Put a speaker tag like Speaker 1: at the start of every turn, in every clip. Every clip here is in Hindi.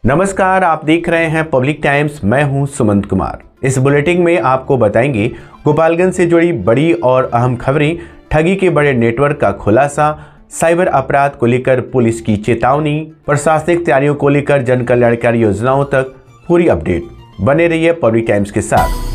Speaker 1: नमस्कार, आप देख रहे हैं पब्लिक टाइम्स। मैं हूं सुमंत कुमार। इस बुलेटिन में आपको बताएंगे गोपालगंज से जुड़ी बड़ी और अहम खबरें, ठगी के बड़े नेटवर्क का खुलासा, साइबर अपराध को लेकर पुलिस की चेतावनी, प्रशासनिक तैयारियों को लेकर जन कल्याणकारी योजनाओं तक पूरी अपडेट। बने रहिए पब्लिक टाइम्स के साथ।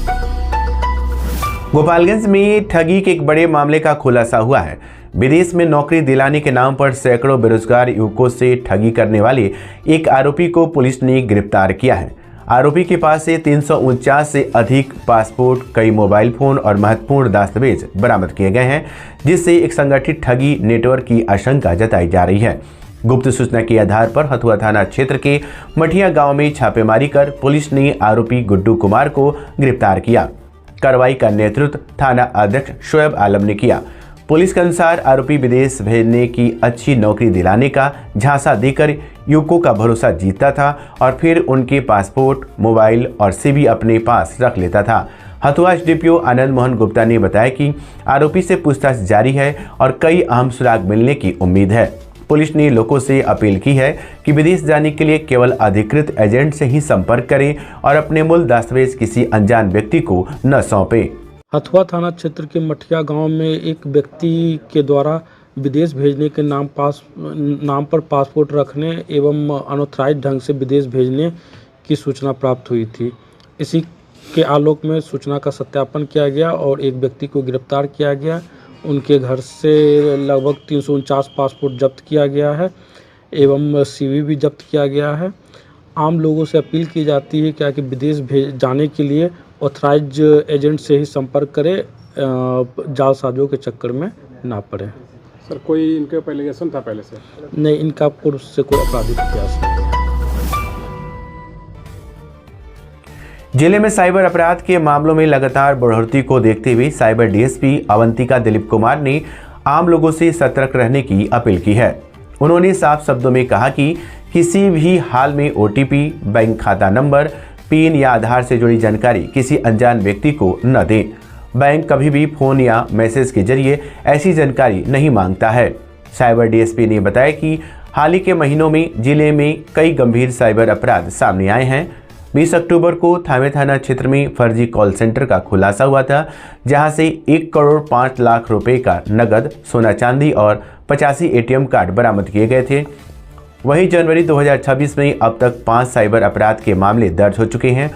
Speaker 1: गोपालगंज में ठगी के एक बड़े मामले का खुलासा हुआ है। विदेश में नौकरी दिलाने के नाम पर सैकड़ों बेरोजगार युवकों से ठगी करने वाले एक आरोपी को पुलिस ने गिरफ्तार किया है। आरोपी के पास से 349 से अधिक पासपोर्ट, कई मोबाइल फोन और महत्वपूर्ण दस्तावेज बरामद किए गए हैं, जिससे एक संगठित ठगी नेटवर्क की आशंका जताई जा रही है। गुप्त सूचना के आधार पर हथुआ थाना क्षेत्र के मठिया गांव में छापेमारी कर पुलिस ने आरोपी गुड्डू कुमार को गिरफ्तार किया। कार्रवाई का नेतृत्व थाना अध्यक्ष शोएब आलम ने किया। पुलिस के अनुसार आरोपी विदेश भेजने की अच्छी नौकरी दिलाने का झांसा देकर युवकों का भरोसा जीतता था और फिर उनके पासपोर्ट, मोबाइल और सीवी अपने पास रख लेता था। हथुआ एसडीपीओ आनंद मोहन गुप्ता ने बताया कि आरोपी से पूछताछ जारी है और कई अहम सुराग मिलने की उम्मीद है। पुलिस ने लोगों से अपील की है कि विदेश जाने के लिए केवल अधिकृत एजेंट से ही संपर्क करें और अपने मूल दस्तावेज किसी अनजान व्यक्ति को न सौंपें।
Speaker 2: हथुआ थाना क्षेत्र के मठिया गांव में एक व्यक्ति के द्वारा विदेश भेजने के नाम पर पासपोर्ट रखने एवं अनऑथराइज्ड ढंग से विदेश भेजने की सूचना प्राप्त हुई थी। इसी के आलोक में सूचना का सत्यापन किया गया और एक व्यक्ति को गिरफ्तार किया गया। उनके घर से लगभग 349 पासपोर्ट जब्त किया गया है एवं सीवी भी जब्त किया गया है। आम लोगों से अपील की जाती है कि विदेश जाने के लिए ऑथराइज एजेंट से ही संपर्क करें, जालसाजों के चक्कर में ना पड़े।
Speaker 3: सर, कोई इनके ऊपर एलिगेशन था पहले से?
Speaker 2: नहीं, इनका पूर्व से कोई आपराधिक इतिहास नहीं।
Speaker 1: जिले में साइबर अपराध के मामलों में लगातार बढ़ोतरी को देखते हुए साइबर डीएसपी अवंतिका दिलीप कुमार ने आम लोगों से सतर्क रहने की अपील की है। उन्होंने साफ शब्दों में कहा कि किसी भी हाल में ओटीपी, बैंक खाता नंबर, पिन या आधार से जुड़ी जानकारी किसी अनजान व्यक्ति को न दें। बैंक कभी भी फोन या मैसेज के जरिए ऐसी जानकारी नहीं मांगता है। साइबर डीएसपी ने बताया कि हाल ही के महीनों में जिले में कई गंभीर साइबर अपराध सामने आए हैं। 20 अक्टूबर को थावे थाना क्षेत्र में फर्जी कॉल सेंटर का खुलासा हुआ था, जहां से 1 करोड़ 5 लाख रुपए का नगद, सोना चांदी और 85 एटीएम कार्ड बरामद किए गए थे। वहीं जनवरी 2026 में अब तक 5 साइबर अपराध के मामले दर्ज हो चुके हैं।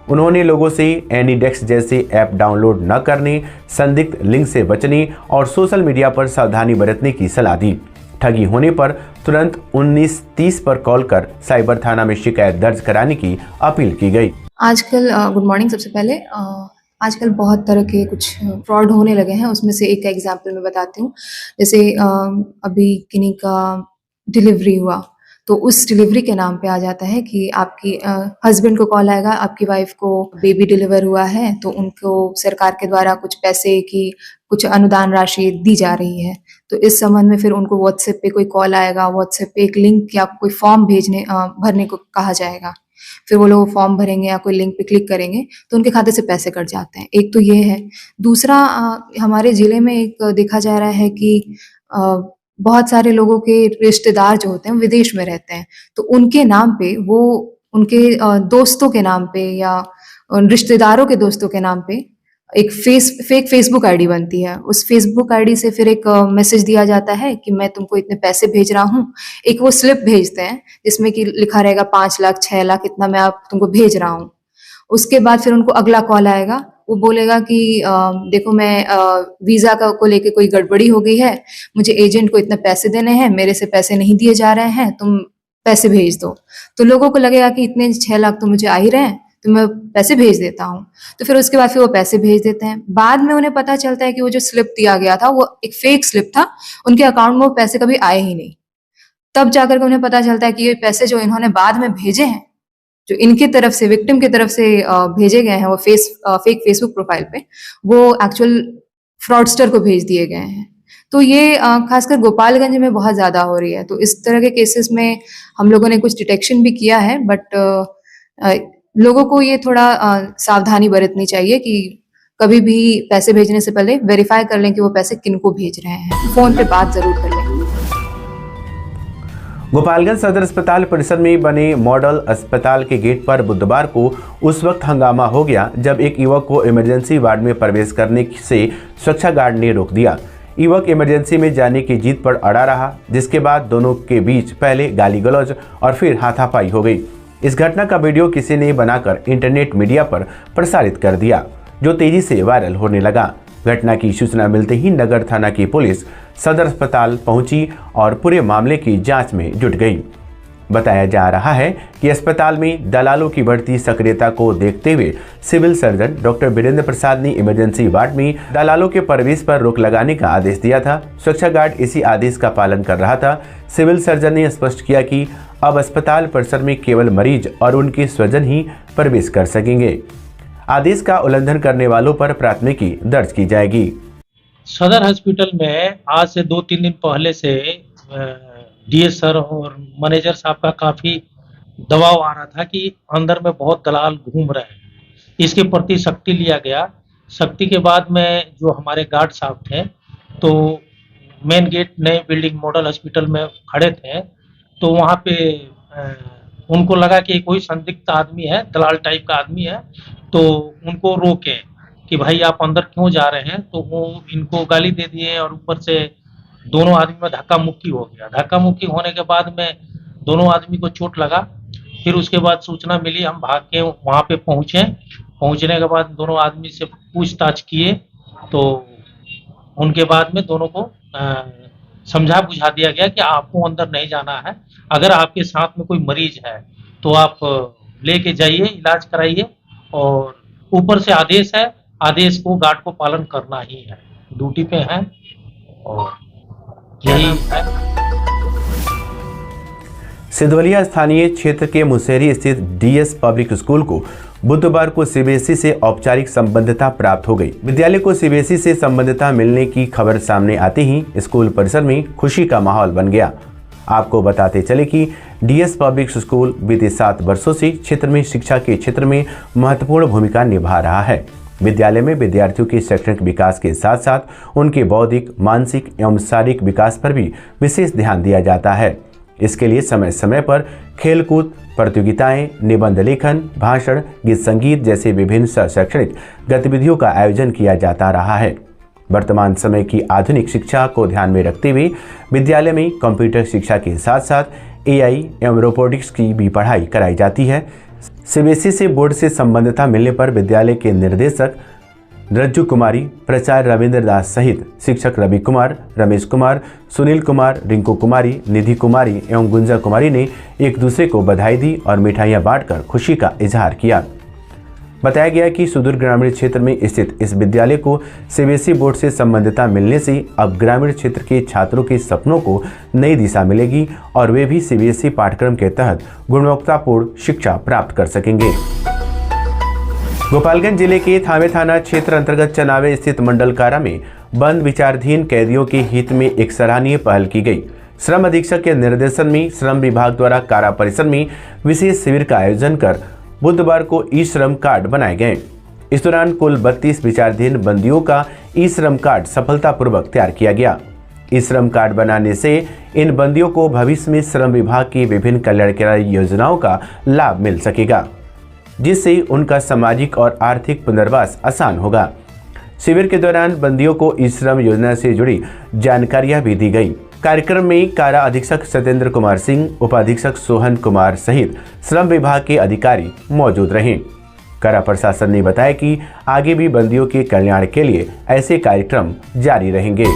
Speaker 1: उन्होंने लोगों से एनीडेक्स जैसे ऐप डाउनलोड न करने, संदिग्ध लिंक से बचने और सोशल मीडिया पर सावधानी बरतने की सलाह दी। ठगी होने पर तुरंत 1930 पर कॉल कर साइबर थाना में शिकायत दर्ज कराने की अपील की गई।
Speaker 4: आजकल गुड मॉर्निंग। सबसे पहले आजकल बहुत तरह के कुछ फ्रॉड होने लगे हैं। उसमें से एक एग्जांपल मैं बताती हूँ। जैसे अभी किन्हीं का डिलीवरी हुआ तो उस डिलीवरी के नाम पे आ जाता है कि आपकी हस्बैंड को कॉल आएगा, आपकी वाइफ को बेबी डिलीवर हुआ है तो उनको सरकार के द्वारा कुछ पैसे की कुछ अनुदान राशि दी जा रही है। तो इस संबंध में फिर उनको व्हाट्सएप पे कोई कॉल आएगा, व्हाट्सएप पे एक लिंक या कोई फॉर्म भरने को कहा जाएगा। फिर वो लोग फॉर्म भरेंगे या कोई लिंक पे क्लिक करेंगे तो उनके खाते से पैसे कट जाते हैं। एक तो ये है। दूसरा, हमारे जिले में एक देखा जा रहा है कि बहुत सारे लोगों के रिश्तेदार जो होते हैं विदेश में रहते हैं, तो उनके नाम पे वो उनके दोस्तों के नाम पे या रिश्तेदारों के दोस्तों के नाम पे एक फेक फेसबुक आईडी बनती है। उस फेसबुक आईडी से फिर एक मैसेज दिया जाता है कि मैं तुमको इतने पैसे भेज रहा हूँ। एक वो स्लिप भेजते हैं जिसमें कि लिखा रहेगा 5 लाख 6 लाख इतना मैं आप तुमको भेज रहा हूँ। उसके बाद फिर उनको अगला कॉल आएगा, वो बोलेगा कि देखो मैं वीज़ा को लेके कोई गड़बड़ी हो गई है, मुझे एजेंट को इतने पैसे देने हैं, मेरे से पैसे नहीं दिए जा रहे हैं, तुम पैसे भेज दो। तो लोगों को लगेगा कि इतने 6 लाख तो मुझे आ ही रहे हैं तो मैं पैसे भेज देता हूँ। तो फिर उसके बाद फिर वो पैसे भेज देते हैं। बाद में उन्हें पता चलता है कि वो जो स्लिप दिया गया था वो एक फेक स्लिप था, उनके अकाउंट में वो पैसे कभी आए ही नहीं। तब जाकर के उन्हें पता चलता है कि ये पैसे जो इन्होंने बाद में भेजे हैं, जो इनकी तरफ से विक्टिम की तरफ से भेजे गए हैं वो फेक फेसबुक प्रोफाइल पे, वो एक्चुअल फ्रॉडस्टर को भेज दिए गए हैं। तो ये खासकर गोपालगंज में बहुत ज़्यादा हो रही है। तो इस तरह के केसेस में हम लोगों ने कुछ डिटेक्शन भी किया है, बट लोगों को ये थोड़ा सावधानी बरतनी चाहिए कि कभी भी पैसे भेजने से पहले वेरीफाई कर लें कि वो पैसे किनको भेज रहे हैं। फ़ोन पे बात ज़रूर कर लें।
Speaker 1: गोपालगंज सदर अस्पताल परिसर में बने मॉडल अस्पताल के गेट पर बुधवार को उस वक्त हंगामा हो गया जब एक युवक को इमरजेंसी वार्ड में प्रवेश करने से सुरक्षा गार्ड ने रोक दिया। युवक इमरजेंसी में जाने की जिद पर अड़ा रहा, जिसके बाद दोनों के बीच पहले गाली गलौज और फिर हाथापाई हो गई। इस घटना का वीडियो किसी ने बनाकर इंटरनेट मीडिया पर प्रसारित कर दिया, जो तेजी से वायरल होने लगा। घटना की सूचना मिलते ही नगर थाना की पुलिस सदर अस्पताल पहुंची और पूरे मामले की जांच में जुट गई। बताया जा रहा है कि अस्पताल में दलालों की बढ़ती सक्रियता को देखते हुए सिविल सर्जन डॉक्टर वीरेंद्र प्रसाद ने इमरजेंसी वार्ड में दलालों के प्रवेश पर रोक लगाने का आदेश दिया था। सुरक्षा गार्ड इसी आदेश का पालन कर रहा था। सिविल सर्जन ने स्पष्ट किया कि अब अस्पताल परिसर में केवल मरीज और उनके स्वजन ही प्रवेश कर सकेंगे। आदेश का उल्लंघन करने वालों पर प्राथमिकी दर्ज की जाएगी।
Speaker 5: सदर हॉस्पिटल में आज से 2-3 दिन पहले से डीएस सर और मैनेजर साहब का काफ़ी दबाव आ रहा था कि अंदर में बहुत दलाल घूम रहे हैं। इसके प्रति सख्ती लिया गया। सख्ती के बाद में जो हमारे गार्ड साहब थे तो मेन गेट नए बिल्डिंग मॉडल हॉस्पिटल में खड़े थे, तो वहाँ पे उनको लगा कि कोई संदिग्ध आदमी है, दलाल टाइप का आदमी है, तो उनको रोके कि भाई आप अंदर क्यों जा रहे हैं। तो वो इनको गाली दे दिए और ऊपर से दोनों आदमी में धक्का मुक्की हो गया। धक्का मुक्की होने के बाद में दोनों आदमी को चोट लगा। फिर उसके बाद सूचना मिली, हम भाग के वहाँ पे पहुँचे। पहुँचने के बाद दोनों आदमी से पूछताछ किए तो उनके बाद में दोनों को समझा बुझा दिया गया कि आपको अंदर नहीं जाना है। अगर आपके साथ में कोई मरीज है तो आप लेके जाइए, इलाज कराइए, और ऊपर से आदेश है, आदेश को गार्ड को पालन करना ही है। ड्यूटी पे है और यही है।
Speaker 1: सिद्धवलिया स्थानीय क्षेत्र के मुसेरी स्थित डीएस पब्लिक स्कूल को बुधवार को सीबीएसई से औपचारिक संबद्धता प्राप्त हो गई। विद्यालय को सीबीएसई से संबद्धता मिलने की खबर सामने आते ही स्कूल परिसर में खुशी का माहौल बन गया। आपको बताते चले कि डीएस पब्लिक स्कूल बीते 7 वर्षों से क्षेत्र में शिक्षा के क्षेत्र में महत्वपूर्ण भूमिका निभा रहा है। विद्यालय में विद्यार्थियों के शैक्षणिक विकास के साथ साथ उनके बौद्धिक, मानसिक एवं शारीरिक विकास पर भी विशेष ध्यान दिया जाता है। इसके लिए समय समय पर खेलकूद प्रतियोगिताएं, निबंध लेखन, भाषण, गीत संगीत जैसे विभिन्न शैक्षणिक गतिविधियों का आयोजन किया जाता रहा है। वर्तमान समय की आधुनिक शिक्षा को ध्यान में रखते हुए विद्यालय में कंप्यूटर शिक्षा के साथ साथ एआई एवं रोबोटिक्स की भी पढ़ाई कराई जाती है। सीबीएसई से बोर्ड से संबद्धता मिलने पर विद्यालय के निर्देशक रज्जू कुमारी, प्राचार्य रविंद्र दास सहित शिक्षक रवि कुमार, रमेश कुमार, सुनील कुमार, रिंकू कुमारी, निधि कुमारी एवं गुंजा कुमारी ने एक दूसरे को बधाई दी और मिठाइयां बांटकर खुशी का इजहार किया। बताया गया कि सुदूर ग्रामीण क्षेत्र में स्थित इस विद्यालय को सीबीएसई बोर्ड से संबद्धता मिलने से अब ग्रामीण क्षेत्र के छात्रों के सपनों को नई दिशा मिलेगी और वे भी सीबीएसई पाठ्यक्रम के तहत गुणवत्तापूर्ण शिक्षा प्राप्त कर सकेंगे। गोपालगंज जिले के थावे थाना क्षेत्र अंतर्गत चनावे स्थित मंडल कारा में बंद विचाराधीन कैदियों के हित में एक सराहनीय पहल की गई। श्रम अधीक्षक के निर्देशन में श्रम विभाग द्वारा कारा परिसर में विशेष शिविर का आयोजन कर बुधवार को ई श्रम कार्ड बनाए गए। इस दौरान कुल 32 विचाराधीन बंदियों का ई श्रम कार्ड सफलतापूर्वक तैयार किया गया। ई श्रम कार्ड बनाने से इन बंदियों को भविष्य में श्रम विभाग की विभिन्न कल्याणकारी योजनाओं का लाभ मिल सकेगा, जिससे उनका सामाजिक और आर्थिक पुनर्वास आसान होगा। शिविर के दौरान बंदियों को ई श्रम योजना से जुड़ी जानकारियां भी दी गई। कार्यक्रम में कारा अधीक्षक सत्येंद्र कुमार सिंह, उपाधीक्षक सोहन कुमार सहित श्रम विभाग के अधिकारी मौजूद रहे। कारा प्रशासन ने बताया कि आगे भी बंदियों के कल्याण के लिए ऐसे कार्यक्रम जारी रहेंगे।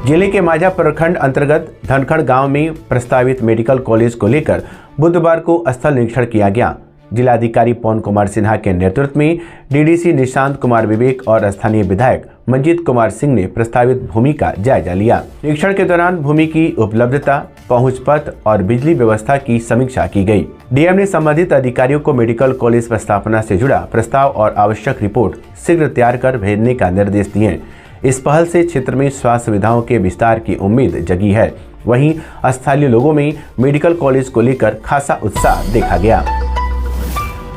Speaker 1: जिले के माझा प्रखंड अंतर्गत धनखड़ गांव में प्रस्तावित मेडिकल कॉलेज को लेकर बुधवार को स्थल निरीक्षण किया गया। जिलाधिकारी पवन कुमार सिन्हा के नेतृत्व में डीडीसी निशांत कुमार विवेक और स्थानीय विधायक मंजीत कुमार सिंह ने प्रस्तावित भूमि का जायजा लिया। निरीक्षण के दौरान भूमि की उपलब्धता, पहुंच पथ और बिजली व्यवस्था की समीक्षा की गई। डीएम ने संबंधित अधिकारियों को मेडिकल कॉलेज स्थापना से जुड़ा प्रस्ताव और आवश्यक रिपोर्ट शीघ्र तैयार कर भेजने का निर्देश दिए। इस पहल से क्षेत्र में स्वास्थ्य सुविधाओं के विस्तार की उम्मीद जगी है। वहीं स्थानीय लोगों में मेडिकल कॉलेज को लेकर खासा उत्साह देखा गया।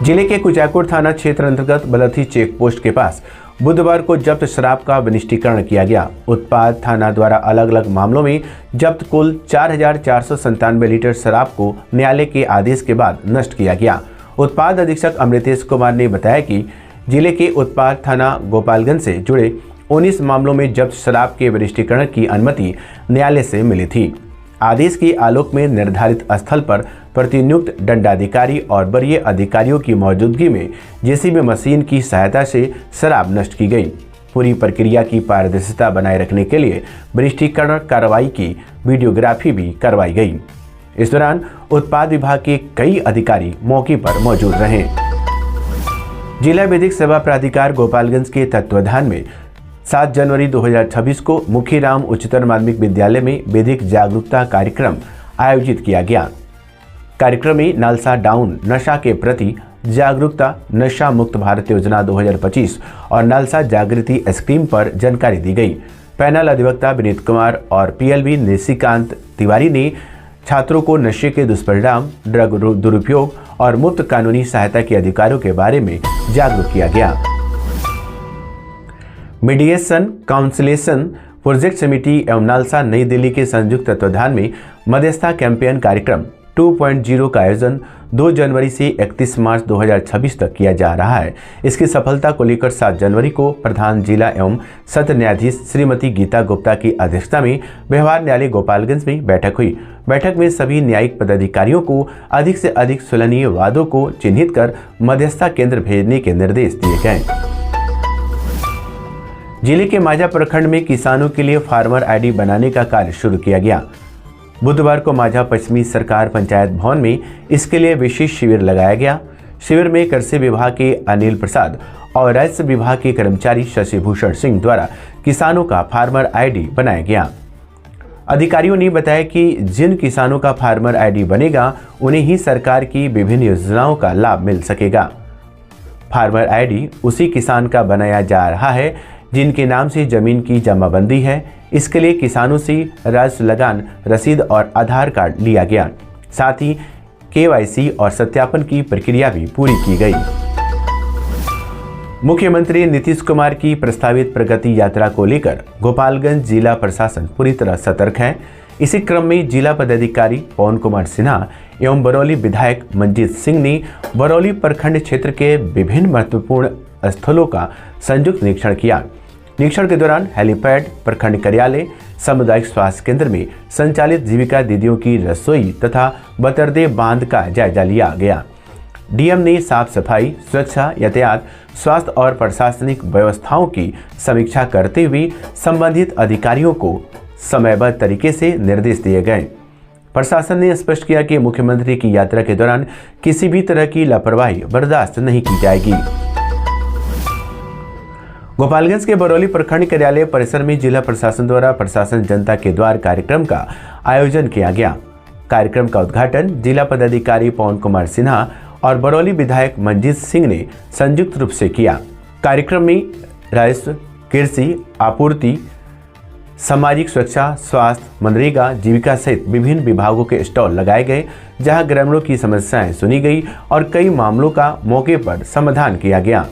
Speaker 1: जिले के कुचायकोट थाना क्षेत्र अंतर्गत बलथी चेक पोस्ट के पास बुधवार को जब्त शराब का विनिष्टीकरण किया गया। उत्पाद थाना द्वारा अलग अलग मामलों में जब्त कुल 4,497 लीटर शराब को न्यायालय के आदेश के बाद नष्ट किया गया। उत्पाद अधीक्षक अमृतेश कुमार ने बताया कि जिले के उत्पाद थाना गोपालगंज से जुड़े 19 मामलों में जब्त शराब के विनिष्टीकरण की अनुमति न्यायालय से मिली थी। आदेश के आलोक में निर्धारित स्थल पर प्रतिनियुक्त दंडाधिकारी और वरीय अधिकारियों की मौजूदगी में जेसीबी मशीन की सहायता से शराब नष्ट की गई। पूरी प्रक्रिया की पारदर्शिता बनाए रखने के लिए विनिष्टीकरण कार्रवाई की वीडियोग्राफी भी करवाई गई। इस दौरान उत्पाद विभाग के कई अधिकारी मौके पर मौजूद रहे। जिला विधिक सेवा प्राधिकार गोपालगंज के तत्वाधान में 7 जनवरी 2026 को मुखीराम उच्चतर माध्यमिक विद्यालय में विधिक जागरूकता कार्यक्रम आयोजित किया गया। कार्यक्रम में नालसा डाउन नशा के प्रति जागरूकता, नशा मुक्त भारत योजना 2025 और नालसा जागृति स्कीम पर जानकारी दी गई। पैनल अधिवक्ता विनीत कुमार और पीएलबी निशिकांत तिवारी ने छात्रों को नशे के दुष्परिणाम, ड्रग दुरुपयोग और मुफ्त कानूनी सहायता के अधिकारों के बारे में जागरूक किया गया। मीडिएशन काउंसिलेशन प्रोजेक्ट समिति एवं नालसा नई दिल्ली के संयुक्त तत्वाधान में मध्यस्थता कैंपेन कार्यक्रम 2.0 का आयोजन 2 जनवरी से 31 मार्च 2026 तक किया जा रहा है। इसकी सफलता को लेकर 7 जनवरी को प्रधान जिला एवं सत्र न्यायाधीश श्रीमती गीता गुप्ता की अध्यक्षता में व्यवहार न्यायालय गोपालगंज में बैठक हुई। बैठक में सभी न्यायिक पदाधिकारियों को अधिक से अधिक सुलहनीय वादों को चिन्हित कर मध्यस्थता केंद्र भेजने के निर्देश दिए गए। जिले के माझा प्रखंड में किसानों के लिए फार्मर आईडी बनाने का कार्य शुरू किया गया। बुधवार को माझा पश्चिमी सरकार पंचायत भवन में इसके लिए विशेष शिविर लगाया गया। शिविर में कृषि विभाग के अनिल प्रसाद और राजस्व विभाग के कर्मचारी शशिभूषण सिंह द्वारा किसानों का फार्मर आईडी बनाया गया। अधिकारियों ने बताया कि जिन किसानों का फार्मर आईडी बनेगा उन्हें ही सरकार की विभिन्न योजनाओं का लाभ मिल सकेगा। फार्मर आईडी उसी किसान का बनाया जा रहा है जिनके नाम से जमीन की जमाबंदी है। इसके लिए किसानों से राजस्व लगान रसीद और आधार कार्ड लिया गया। साथ ही केवाईसी और सत्यापन की प्रक्रिया भी पूरी की गई। मुख्यमंत्री नीतीश कुमार की प्रस्तावित प्रगति यात्रा को लेकर गोपालगंज जिला प्रशासन पूरी तरह सतर्क है। इसी क्रम में जिला पदाधिकारी पवन कुमार सिन्हा एवं बरौली विधायक मंजीत सिंह ने बरौली प्रखंड क्षेत्र के विभिन्न महत्वपूर्ण स्थलों का संयुक्त निरीक्षण किया। निरीक्षण के दौरान हेलीपैड, प्रखंड कार्यालय, सामुदायिक स्वास्थ्य केंद्र में संचालित जीविका दीदियों की रसोई तथा बतरदे बांध का जायजा लिया गया। डीएम ने साफ सफाई, सुरक्षा, यातायात, स्वास्थ्य और प्रशासनिक व्यवस्थाओं की समीक्षा करते हुए संबंधित अधिकारियों को समयबद्ध तरीके से निर्देश दिए गए। प्रशासन ने स्पष्ट किया कि मुख्यमंत्री की यात्रा के दौरान किसी भी तरह की लापरवाही बर्दाश्त नहीं की जाएगी। गोपालगंज के बरौली प्रखंड कार्यालय परिसर में जिला प्रशासन द्वारा प्रशासन जनता के द्वार कार्यक्रम का आयोजन किया गया। कार्यक्रम का उद्घाटन जिला पदाधिकारी पवन कुमार सिन्हा और बरौली विधायक मंजीत सिंह ने संयुक्त रूप से किया। कार्यक्रम में राजस्व, कृषि, आपूर्ति, सामाजिक सुरक्षा, स्वास्थ्य, मनरेगा, जीविका सहित विभिन्न विभागों के स्टॉल लगाए गए, जहां ग्रामीणों की समस्याएं सुनी गई और कई मामलों का मौके पर समाधान किया गया।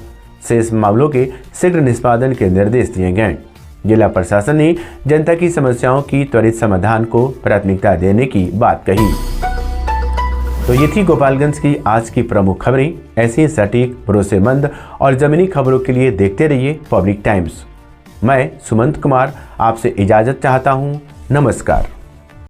Speaker 1: शेष मामलों के शीघ्र निष्पादन के निर्देश दिए गए। जिला प्रशासन ने जनता की समस्याओं की त्वरित समाधान को प्राथमिकता देने की बात कही। तो ये थी गोपालगंज की आज की प्रमुख खबरें। ऐसी सटीक, भरोसेमंद और जमीनी खबरों के लिए देखते रहिए पब्लिक टाइम्स। मैं सुमंत कुमार आपसे इजाजत चाहता हूँ। नमस्कार।